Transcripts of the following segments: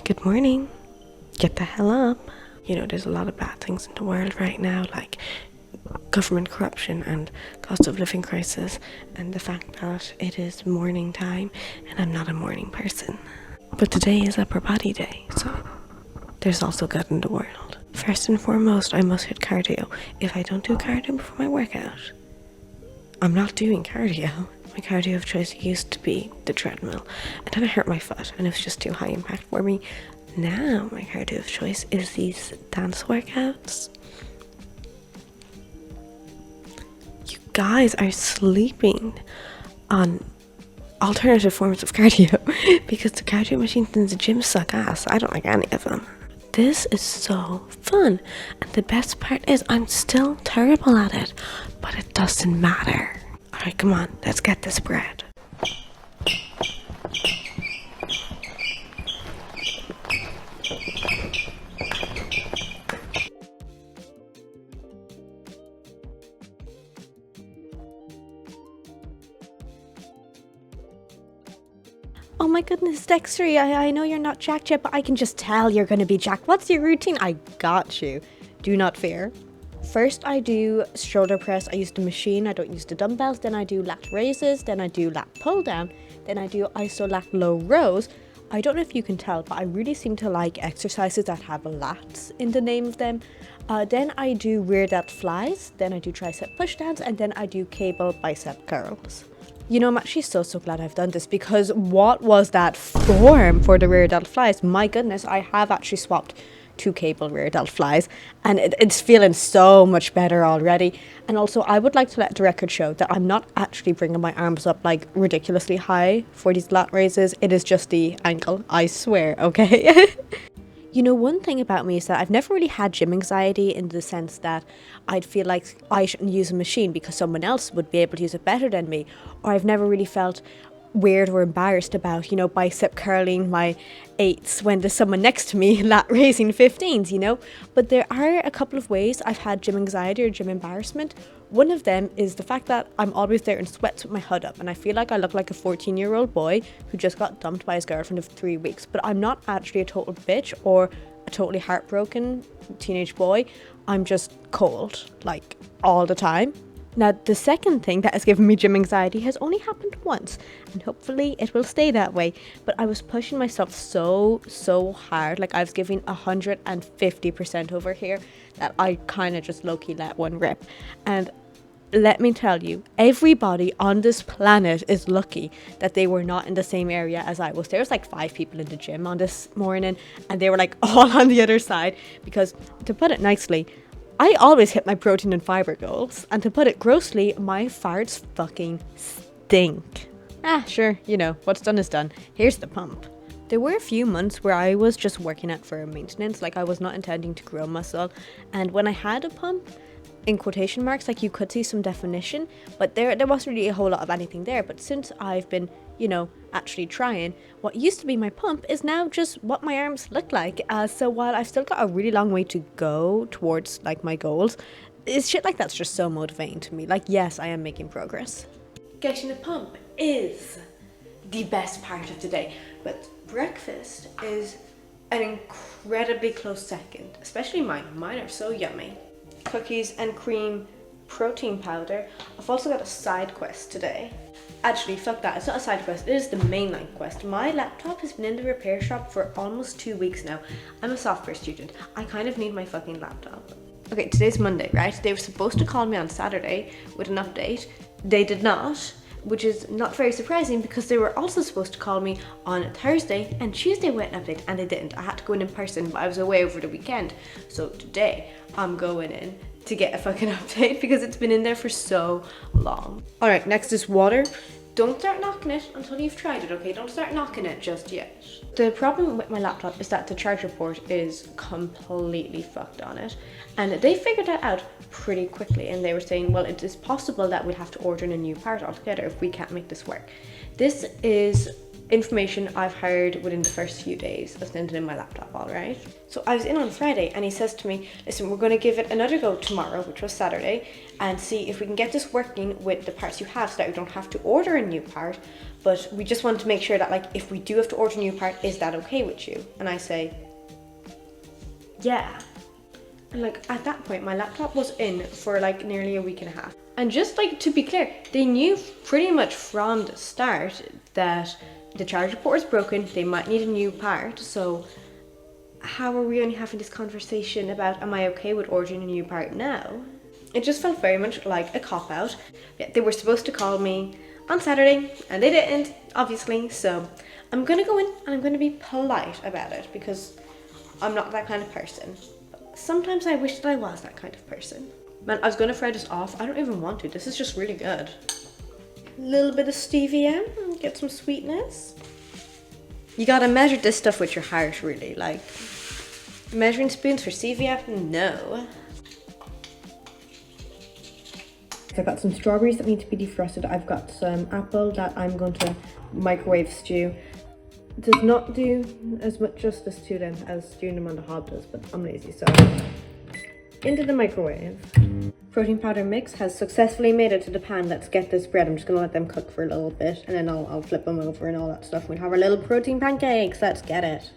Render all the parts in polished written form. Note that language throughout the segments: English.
Good morning. Get the hell up. You know, there's a lot of bad things in the world right now, like government corruption and cost of living crisis, and the fact that it is morning time and I'm not a morning person. But today is upper body day, so there's also good in the world. First and foremost, I must hit cardio. If I don't do cardio before my workout, I'm not doing cardio. My cardio of choice used to be the treadmill, and then I hurt my foot and it was just too high impact for me. Now my cardio of choice is these dance workouts. You guys are sleeping on alternative forms of cardio because the cardio machines in the gym suck ass. I don't like any of them. This is so fun, and the best part is I'm still terrible at it, but it doesn't matter. Alright, come on, let's get this bread. Oh my goodness, Dexter, I know you're not jacked yet, but I can just tell you're going to be jacked. What's your routine? I got you. Do not fear. First, I do shoulder press. I use the machine. I don't use the dumbbells. Then I do lat raises. Then I do lat pull down. Then I do iso lat low rows. I don't know if you can tell, but I really seem to like exercises that have lats in the name of them. Then I do rear delt flies. Then I do tricep push downs. And then I do cable bicep curls. You know, I'm actually so glad I've done this, because what was that form for the rear delt flies? My goodness, I have actually swapped to cable rear delt flies, and it's feeling so much better already. And also, I would like to let the record show that I'm not actually bringing my arms up like ridiculously high for these lat raises. It is just the ankle, I swear, okay? You know, one thing about me is that I've never really had gym anxiety, in the sense that I'd feel like I shouldn't use a machine because someone else would be able to use it better than me. Or I've never really felt weird or embarrassed about, you know, bicep curling my 8s when there's someone next to me lat raising 15s, you know. But there are a couple of ways I've had gym anxiety or gym embarrassment. One of them is the fact that I'm always there in sweats with my hood up, and I feel like I look like a 14-year-old boy who just got dumped by his girlfriend of 3 weeks. But I'm not actually a total bitch or a totally heartbroken teenage boy. I'm just cold, like, all the time. Now, the second thing that has given me gym anxiety has only happened once, and hopefully it will stay that way. But I was pushing myself so hard, like I was giving 150% over here, that I kind of just low-key let one rip. And let me tell you, everybody on this planet is lucky that they were not in the same area as I was. There was like 5 people in the gym on this morning, and they were like all on the other side, because, to put it nicely, I always hit my protein and fiber goals, and to put it grossly, my farts fucking stink. Sure, you know, what's done is done. Here's the pump. There were a few months where I was just working out for maintenance, like I was not intending to grow muscle, and when I had a pump, in quotation marks, like, you could see some definition, but there wasn't really a whole lot of anything there. But since I've been, you know, actually trying, what used to be my pump is now just what my arms look like. So while I've still got a really long way to go towards, like, my goals, it's shit like that's just so motivating to me. Like, yes, I am making progress. Getting a pump is the best part of the day, but breakfast is an incredibly close second, especially mine. Mine are so yummy. Cookies and cream protein powder. I've also got a side quest today. Actually, fuck that, it's not a side quest, it is the mainline quest. My laptop has been in the repair shop for almost 2 weeks now. I'm a software student. I kind of need my fucking laptop. Okay, today's Monday, right? They were supposed to call me on Saturday with an update. They did not, which is not very surprising, because they were also supposed to call me on Thursday and Tuesday with an update, and they didn't. I had to go in person, but I was away over the weekend. So today, I'm going in to get a fucking update, because it's been in there for so long. All right, next is water. Don't start knocking it until you've tried it, okay? Don't start knocking it just yet. The problem with my laptop is that the charger port is completely fucked on it. And they figured that out pretty quickly, and they were saying, well, it is possible that we'll have to order a new part altogether if we can't make this work. This is information I've heard within the first few days of sending in my laptop, all right? So I was in on Friday and he says to me, listen, we're going to give it another go tomorrow, which was Saturday, and see if we can get this working with the parts you have so that we don't have to order a new part, but we just want to make sure that, like, if we do have to order a new part, is that okay with you? And I say, yeah. And like at that point, my laptop was in for like nearly a week and a half. And just like to be clear, they knew pretty much from the start that the charger port is broken, they might need a new part. So how are we only having this conversation about, am I okay with ordering a new part now? It just felt very much like a cop-out. Yeah, they were supposed to call me on Saturday and they didn't, obviously. So I'm gonna go in and I'm gonna be polite about it because I'm not that kind of person. Sometimes I wish that I was that kind of person. Man, I was gonna fry this off. I don't even want to. This is just really good. A little bit of stevia, get some sweetness. You gotta measure this stuff with your heart, really. Like, measuring spoons for stevia? No. I've got some strawberries that need to be defrosted. I've got some apple that I'm going to microwave stew. It does not do as much justice to them as stewing them on the hob does, but I'm lazy, so into the microwave. Protein powder mix has successfully made it to the pan. Let's get this bread. I'm just gonna let them cook for a little bit and then I'll flip them over and all that stuff. We'll have our little protein pancakes. Let's get it.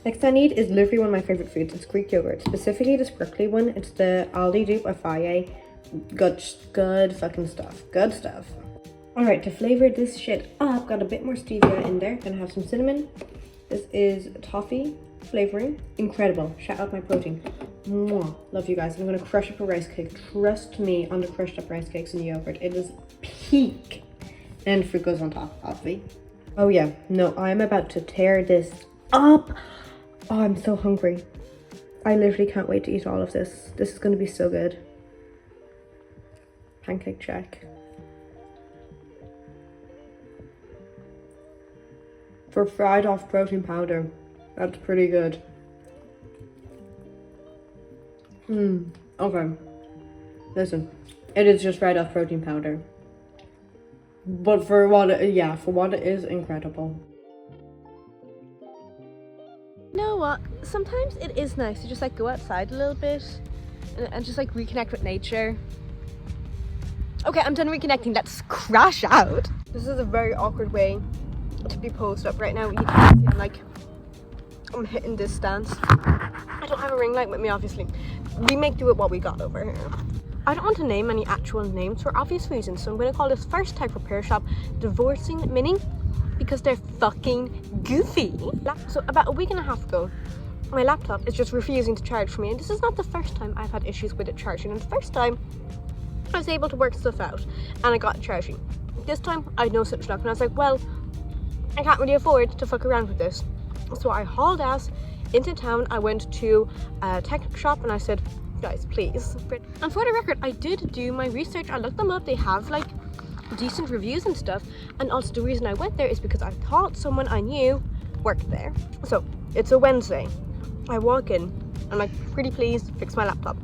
Next I need is literally one of my favorite foods. It's Greek yogurt, specifically the sparkly one. It's the Aldi dupe of Faye. Good fucking stuff. Good stuff. All right, to flavor this shit up, got a bit more stevia in there. Gonna have some cinnamon. This is toffee flavoring. Incredible. Shout out my protein. Mwah. Love you guys. I'm gonna crush up a rice cake. Trust me on the crushed up rice cakes and yogurt. It is peak. And fruit goes on top, obviously. Oh yeah, no, I'm about to tear this up. Oh, I'm so hungry. I literally can't wait to eat all of this. This is gonna be so good. Pancake check. For fried off protein powder, that's pretty good. Okay. Listen, it is just fried off protein powder. But for what it is, incredible. You know what? Sometimes it is nice to just like go outside a little bit and just like reconnect with nature. Okay, I'm done reconnecting. Let's crash out. This is a very awkward way to be posed up right now. You can see I'm hitting this stance. I don't have a ring light with me, obviously. We make do with what we got over here. I don't want to name any actual names for obvious reasons, so I'm going to call this first type repair shop Divorcing Mini because they're fucking goofy. So about a week and a half ago, my laptop is just refusing to charge for me, and this is not the first time I've had issues with it charging. And the first time I was able to work stuff out and I got it charging. This time I had no such luck, and I was like, well, I can't really afford to fuck around with this. So I hauled ass into town. I went to a tech shop and I said, guys, please. And for the record, I did do my research. I looked them up. They have like decent reviews and stuff. And also the reason I went there is because I thought someone I knew worked there. So it's a Wednesday. I walk in. I'm like, pretty please fix my laptop.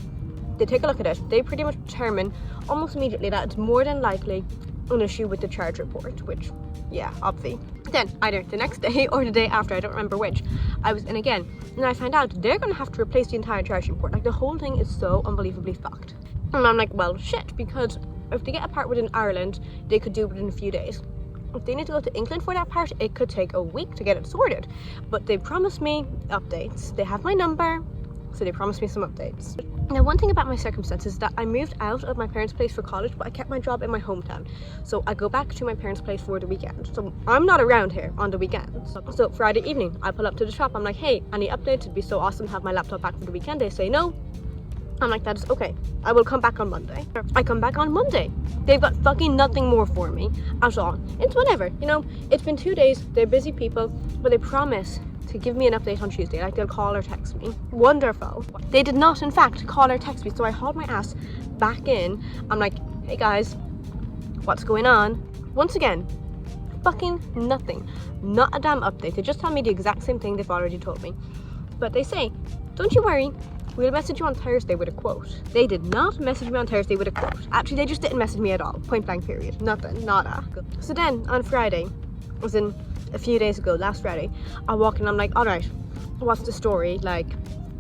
They take a look at it. They pretty much determine almost immediately that it's more than likely an issue with the charger port, which, yeah, obviously. Then either the next day or the day after, I don't remember which, I was in again, and I found out they're going to have to replace the entire charging port. Like, the whole thing is so unbelievably fucked. And I'm like, well, shit, because if they get a part within Ireland, they could do it within a few days. If they need to go to England for that part, it could take a week to get it sorted. But they promised me updates. They have my number, so they promised me some updates. Now, one thing about my circumstances is that I moved out of my parents' place for college, but I kept my job in my hometown. So I go back to my parents' place for the weekend. So I'm not around here on the weekends. So Friday evening, I pull up to the shop. I'm like, hey, any updates? It'd be so awesome to have my laptop back for the weekend. They say no. I'm like, that is okay. I will come back on Monday. I come back on Monday. They've got fucking nothing more for me at all. It's whatever, you know, it's been 2 days. They're busy people, but they promise to give me an update on Tuesday. Like, they'll call or text me. Wonderful. They did not, in fact, call or text me. So I hauled my ass back in. I'm like, hey guys, what's going on? Once again, fucking nothing. Not a damn update. They just tell me the exact same thing they've already told me. But they say, don't you worry, we'll message you on Thursday with a quote. They did not message me on Thursday with a quote. Actually, they just didn't message me at all. Point blank period. Nothing. Nada. So then, on Friday, as in a few days ago, last Friday, I walk in, I'm like, all right, what's the story? Like,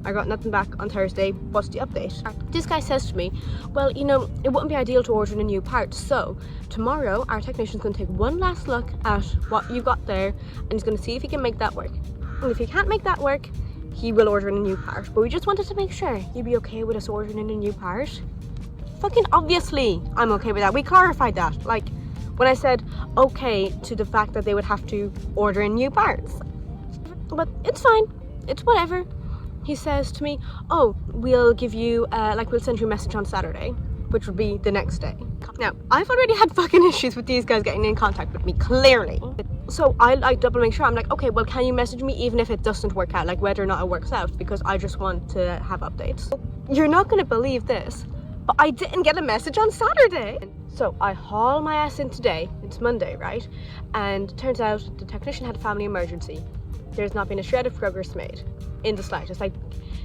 I got nothing back on Thursday, what's the update? This guy says to me, well, you know, it wouldn't be ideal to order a new part, so tomorrow our technician's going to take one last look at what you got there, and he's going to see if he can make that work. And if he can't make that work, he will order in a new part. But we just wanted to make sure you'd be okay with us ordering in a new part. Fucking obviously I'm okay with that. We clarified that. Like, when I said okay to the fact that they would have to order in new parts. But it's fine. It's whatever. He says to me, oh, we'll give you, we'll send you a message on Saturday, which would be the next day. Now, I've already had fucking issues with these guys getting in contact with me, clearly. So I like double make sure. I'm like, okay, well, can you message me even if it doesn't work out, like whether or not it works out, because I just want to have updates. You're not going to believe this, but I didn't get a message on Saturday. So I haul my ass in today. It's Monday, right? And turns out the technician had a family emergency. There's not been a shred of progress made in the slightest. Like,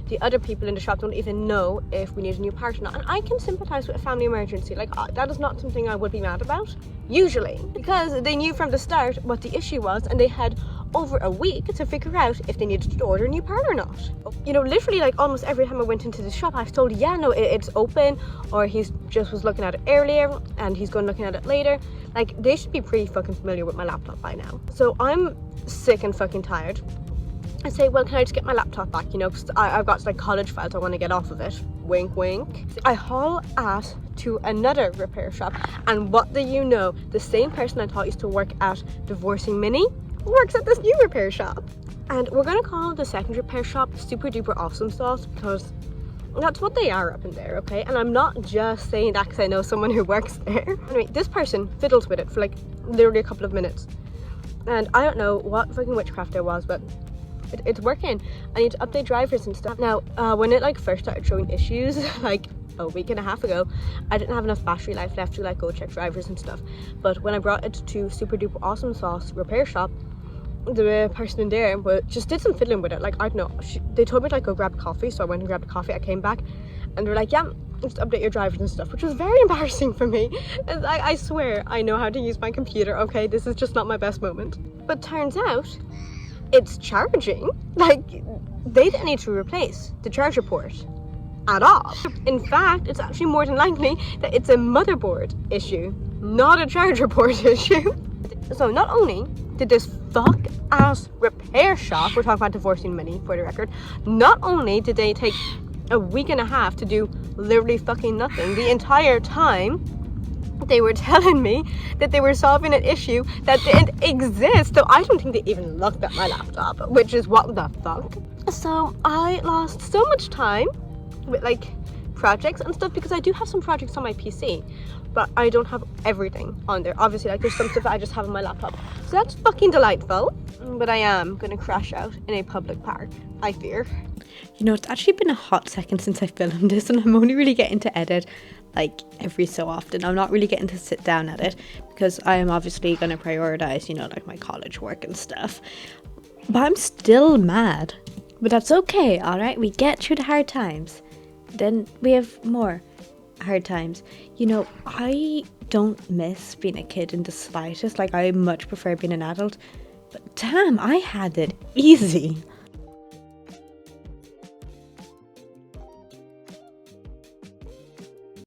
the other people in the shop don't even know if we need a new part or not. And I can sympathize with a family emergency. Like, that is not something I would be mad about, usually, because they knew from the start what the issue was, and they had over a week to figure out if they needed to order a new part or not. You know, literally, like, almost every time I went into the shop, I was told, yeah, no, it's open, or he's just was looking at it earlier, and he's going looking at it later. Like, they should be pretty fucking familiar with my laptop by now. So I'm sick and fucking tired. I say, well, can I just get my laptop back, you know, because I've got like college files I want to get off of it. Wink, wink. I haul ass to another repair shop, and what do you know? The same person I thought used to work at Divorcing Mini works at this new repair shop. And we're going to call the second repair shop Super Duper Awesome Sauce, because that's what they are up in there, okay? And I'm not just saying that because I know someone who works there. Anyway, this person fiddles with it for like literally a couple of minutes. And I don't know what fucking witchcraft there was, but it's working. I need to update drivers and stuff. Now, when it like first started showing issues, like a week and a half ago, I didn't have enough battery life left to like go check drivers and stuff. But when I brought it to Super Duper Awesome Sauce repair shop, the person in there just did some fiddling with it. Like, I don't know, they told me to like go grab coffee, so I went and grabbed coffee. I came back and they're like, yeah, just update your drivers and stuff, which was very embarrassing for me. And I swear I know how to use my computer, okay? This is just not my best moment. But turns out it's charging. Like, they didn't need to replace the charger port at all. In fact, it's actually more than likely that it's a motherboard issue, not a charger port issue. So not only did this fuck ass repair shop, we're talking about Divorcing Mini for the record, not only did they take a week and a half to do literally fucking nothing, the entire time they were telling me that they were solving an issue that didn't exist. So I don't think they even looked at my laptop, which is what the fuck. So I lost so much time with like projects and stuff, because I do have some projects on my PC, but I don't have everything on there. Obviously, like, there's some stuff that I just have on my laptop. So that's fucking delightful. But I am gonna crash out in a public park, I fear. You know, it's actually been a hot second since I filmed this, and I'm only really getting to edit like every so often. I'm not really getting to sit down at it because I am obviously going to prioritize, you know, like my college work and stuff. But I'm still mad. But that's okay, alright? We get through the hard times. Then we have more hard times. You know, I don't miss being a kid in the slightest. Like, I much prefer being an adult. But damn, I had it easy.